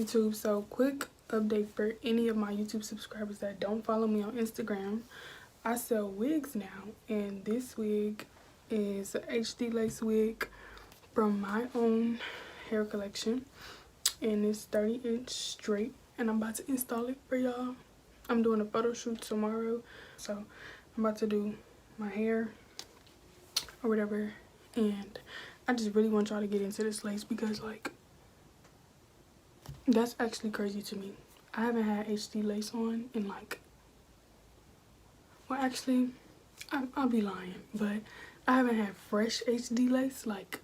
YouTube. So quick update for any of my YouTube subscribers that don't follow me on Instagram. I sell wigs now, and this wig is a HD lace wig from my own hair collection, and it's 30-inch straight, and I'm about to install it for y'all. I'm doing a photo shoot tomorrow, so I'm about to do my hair or whatever, and I just really want y'all to get into this lace because, like, that's actually crazy to me. I haven't had HD lace on in, like, well, actually, I'll be lying, but I haven't had fresh HD lace, like,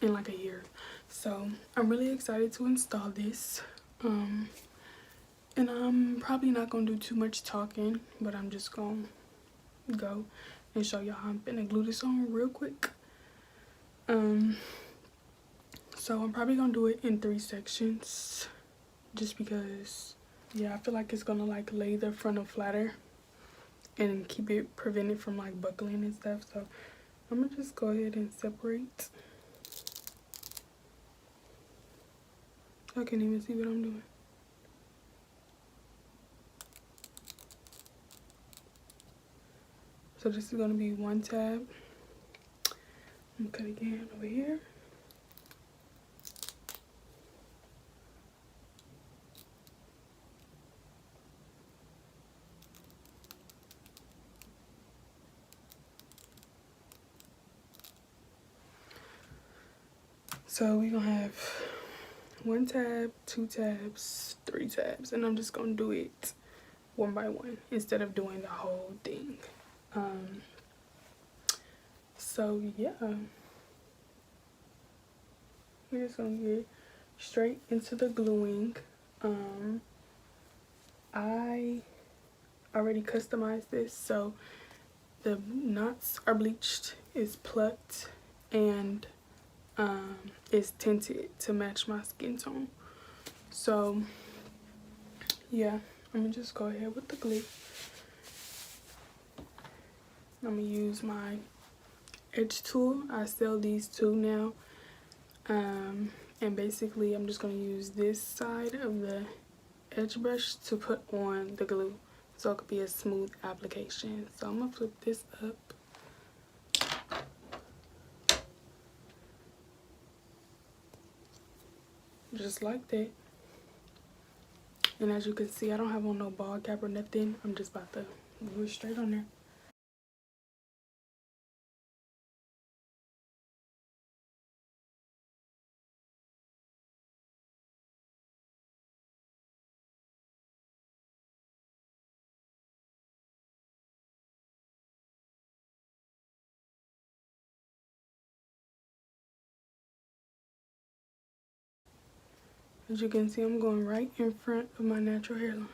in like a year. So I'm really excited to install this. And I'm probably not gonna do too much talking, but I'm just gonna go and show y'all how I'm gonna glue this on real quick. So I'm probably gonna do it in 3 sections, just because, yeah, I feel like it's gonna like lay the frontal flatter and keep it prevented from like buckling and stuff. So I'm gonna just go ahead and separate. I can't even see what I'm doing. So this is gonna be 1 tab. I'm gonna cut again over here. So we're gonna have 1 tab, 2 tabs, 3 tabs, and I'm just gonna do it one by one instead of doing the whole thing. So yeah, we're just gonna get straight into the gluing. I already customized this, so the knots are bleached, is plucked, and is tinted to match my skin tone. So yeah, I'm gonna just go ahead with the glue. I'm gonna use my edge tool. I sell these too now, and basically I'm just gonna use this side of the edge brush to put on the glue so it could be a smooth application. So I'm gonna flip this up. Just like that. And as you can see, I don't have on no ball cap or nothing. I'm just about to glue it straight on there. As you can see, I'm going right in front of my natural hairline.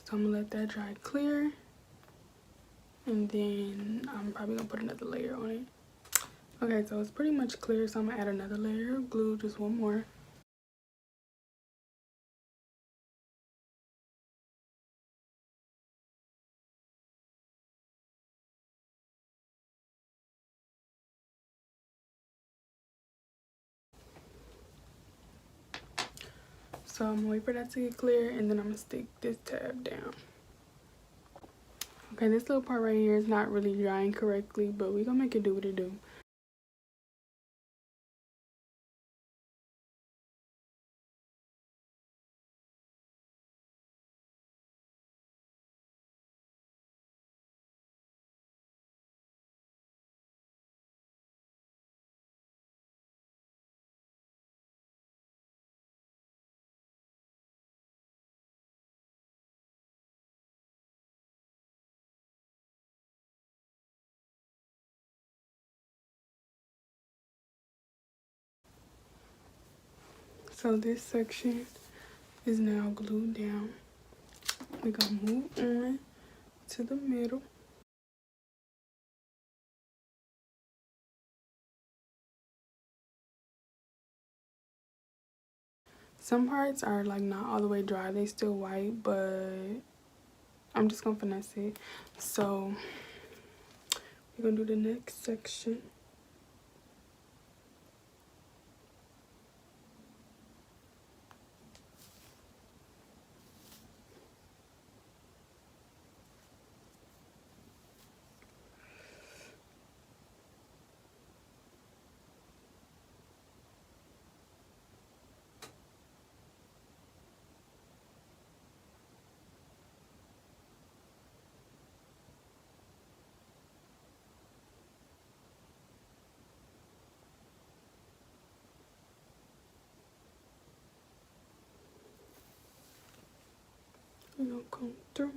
So I'm gonna let that dry clear, and then I'm probably gonna put another layer on it. Okay, so it's pretty much clear, so I'm gonna add another layer of glue, just one more. So I'm gonna wait for that to get clear, and then I'm gonna stick this tab down. Okay, this little part right here is not really drying correctly, but we're gonna make it do what it do. So this section is now glued down. We're gonna move on to the middle. Some parts are like not all the way dry, they still white, but I'm just gonna finesse it. So we're gonna do the next section. We're gonna come through.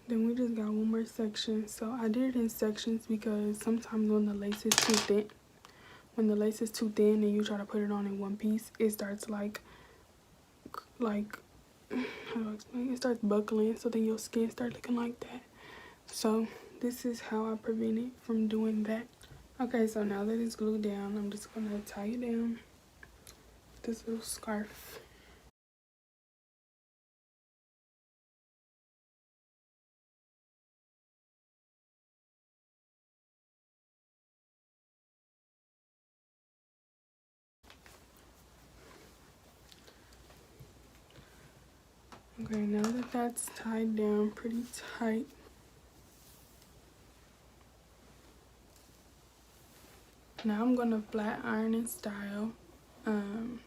Then we just got one more section. So I did it in sections because sometimes when the lace is too thin, and you try to put it on in one piece, it starts like how do I explain? It starts buckling, so then your skin starts looking like that. So this is how I prevent it from doing that. Okay, so now that it's glued down, I'm just gonna tie it down with this little scarf. Okay, now that that's tied down pretty tight, now I'm gonna flat iron in style. I'm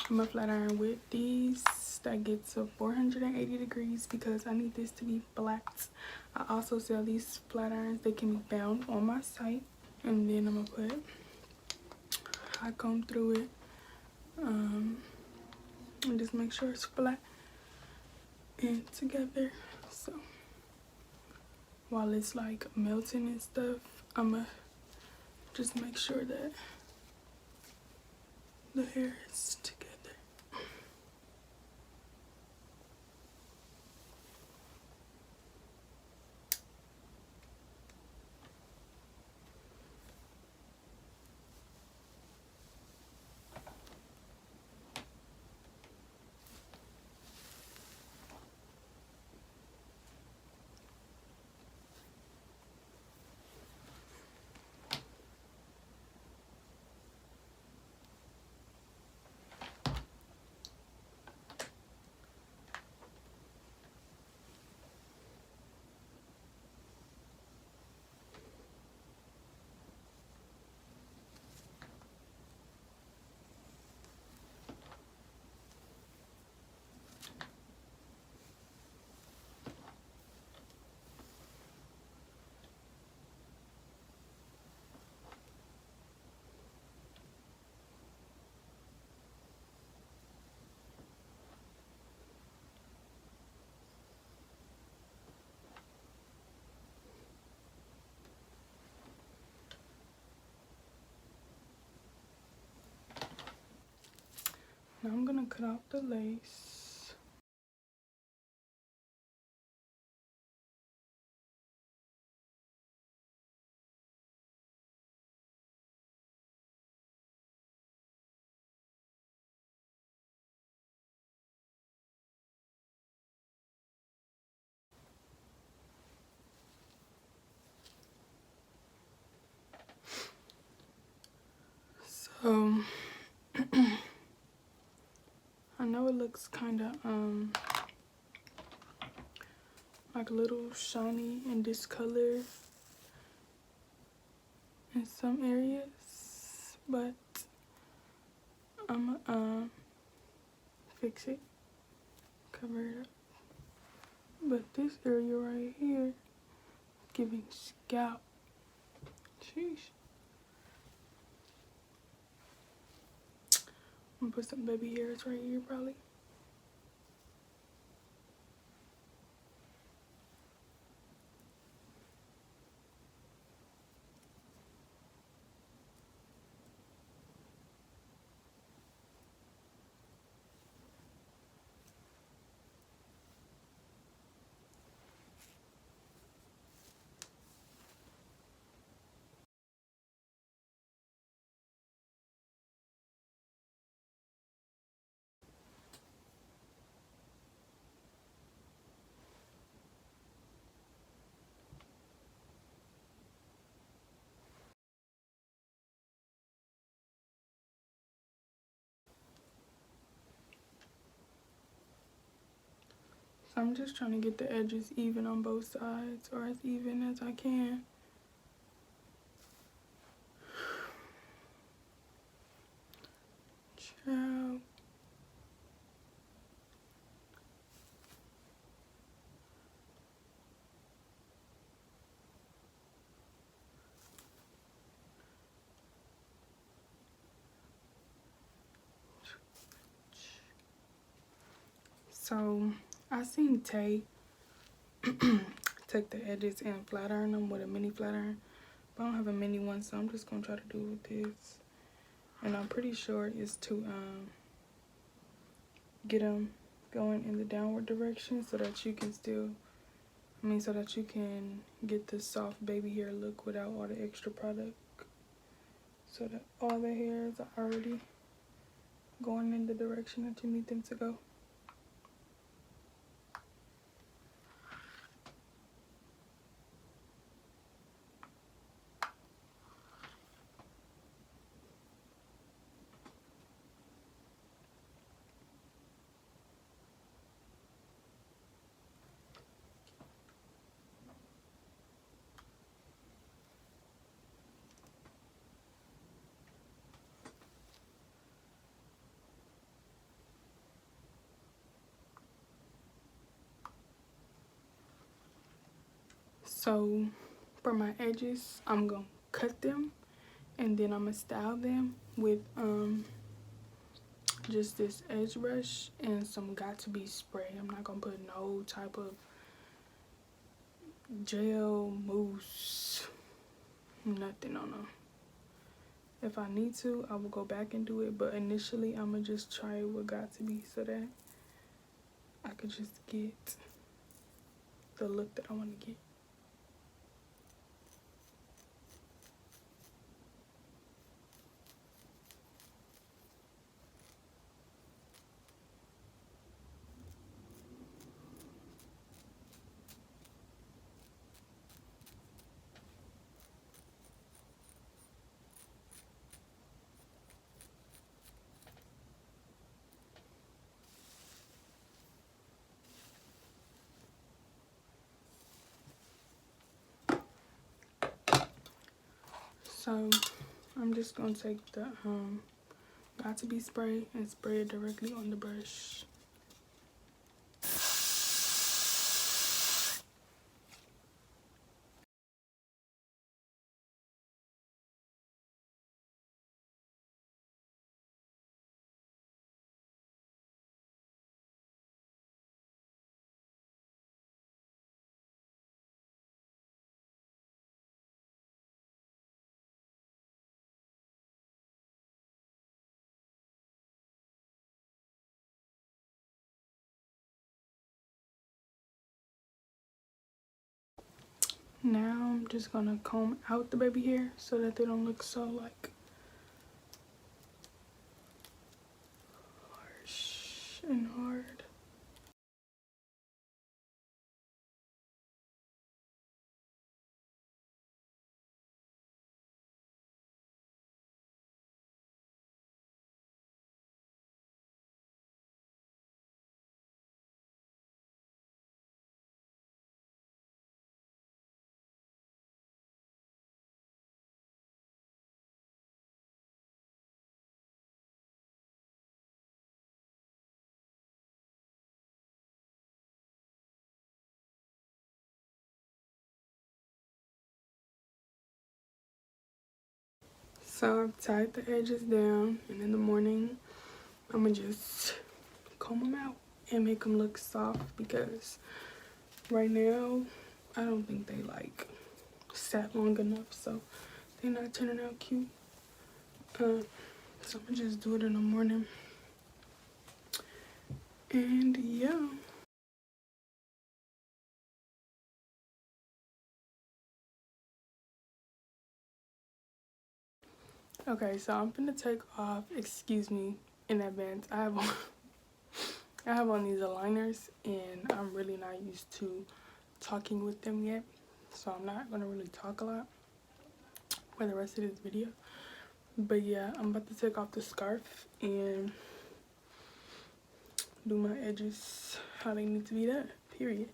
gonna flat iron with these that get to 480 degrees because I need this to be flat. I also sell these flat irons. They can be found on my site. And then I'm gonna put hot comb through it, and just make sure it's flat and together. So while it's like melting and stuff, I'ma just make sure that the hair is together. Now I'm gonna cut off the lace. So I know it looks kind of like a little shiny and discolored in some areas, but I'm gonna fix it, cover it up. But this area right here, giving scalp. Sheesh. I'm gonna put some baby hairs right here probably. So I'm just trying to get the edges even on both sides, or as even as I can. Ciao. So I seen Tay take the edges and flat iron them with a mini flat iron, but I don't have a mini one, so I'm just gonna try to do it with this. And I'm pretty sure it's to get them going in the downward direction so that you can so that you can get the soft baby hair look without all the extra product, so that all the hairs are already going in the direction that you need them to go. So for my edges, I'm gonna cut them and then I'm gonna style them with just this edge brush and some got-to-be spray. I'm not gonna put no type of gel, mousse, nothing on them. If I need to, I will go back and do it, but initially I'm gonna just try it with got-to-be so that I could just get the look that I want to get. So I'm just gonna take the got-to-be spray and spray it directly on the brush. Now I'm just gonna comb out the baby hair so that they don't look so like harsh and hard. So I've tied the edges down, and in the morning I'm gonna just comb them out and make them look soft, because right now I don't think they like sat long enough, so they're not turning out cute. So I'm gonna just do it in the morning. And yeah. Okay, so I'm gonna take off, excuse me in advance, I have on I have on these aligners, and I'm really not used to talking with them yet, so I'm not gonna really talk a lot for the rest of this video. But yeah, I'm about to take off the scarf and do my edges how they need to be done, period.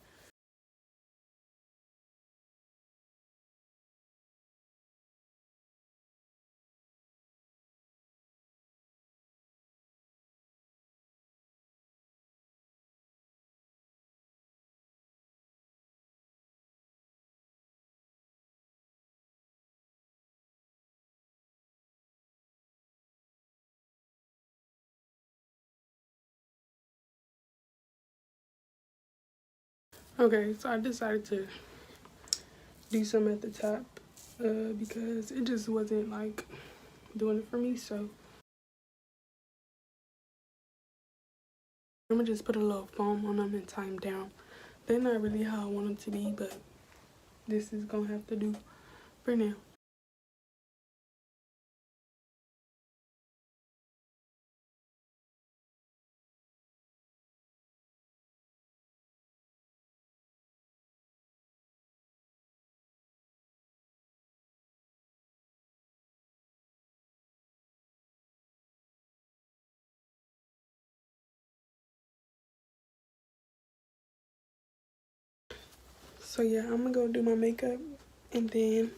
Okay, so I decided to do some at the top because it just wasn't like doing it for me, so I'm gonna just put a little foam on them and tie them down. They're not really how I want them to be, but this is gonna have to do for now. So yeah, I'm gonna go do my makeup and then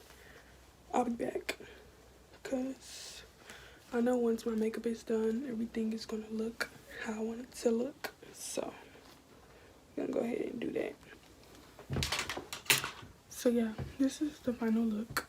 I'll be back, because I know once my makeup is done, everything is gonna look how I want it to look. So I'm gonna go ahead and do that. So yeah, this is the final look.